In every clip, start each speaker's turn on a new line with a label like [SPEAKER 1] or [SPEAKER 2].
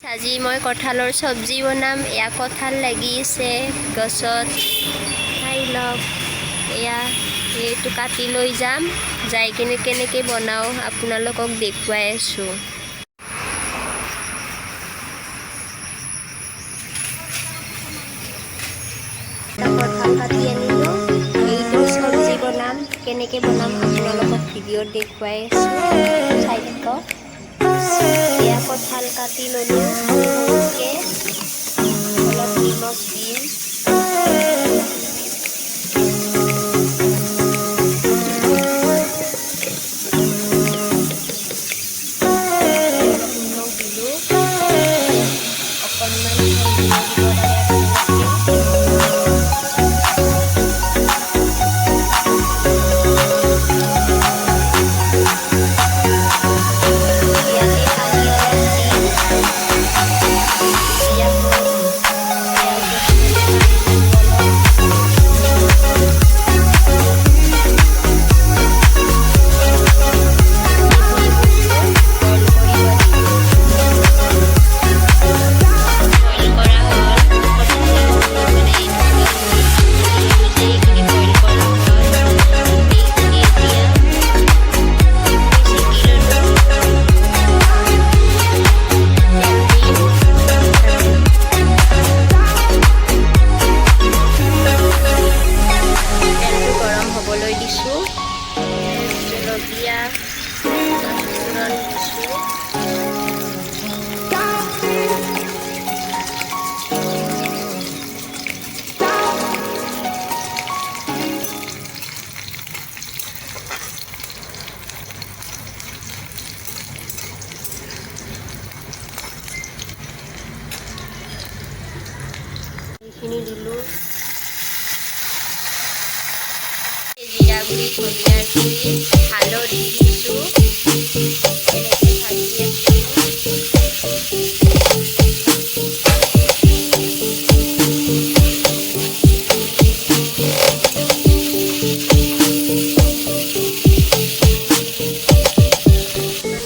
[SPEAKER 1] আজি মই কঁঠালৰ চব্জি বনাম। এয়া কঁঠাল লাগিছে গছত, খাই লওক। এয়া এইটো কাটি লৈ যাম, যাই কিনে কেনেকৈ বনাওঁ আপোনালোকক দেখুৱাই আছোঁ। কঁঠাল কাটি আনিলোঁ, এইটো চব্জি বনাম। কেনেকৈ বনাম আপোনালোকক ভিডিঅ'ত দেখুৱাই আছোঁ, চাই থাকক। এয়া কঁঠাল কাটি ল'লোঁ, সৰুকৈ অলপ নিমখ দিম। নিমখ দিলোঁ, অকণমান দিব লাগে জলকীয়া পাঁচফোৰণ দিছোঁ। এইখিনি দিলোঁ। জিৰা গুড়ি, ধনিয়াৰ গুড়ি, হালধি দিছোঁ। এনেকৈ ভাজি আছোঁ।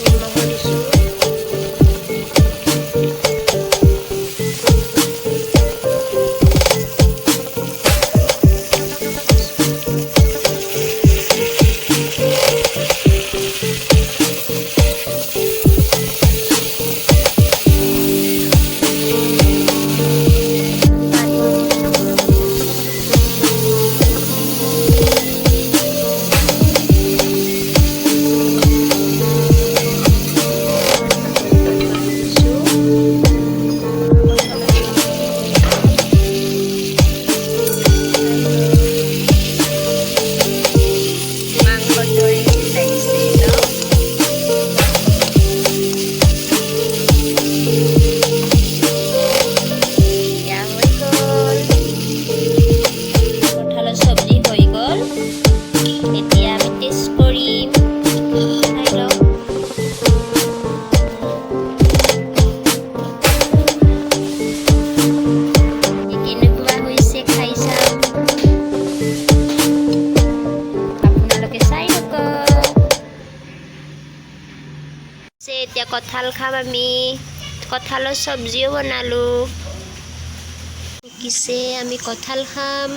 [SPEAKER 1] নিমখ দিছোঁ। এতিয়া কঁঠাল খাম আমি। কঁঠালৰ চব্জিও বনালোঁ। কিছে আমি কঁঠাল খাম।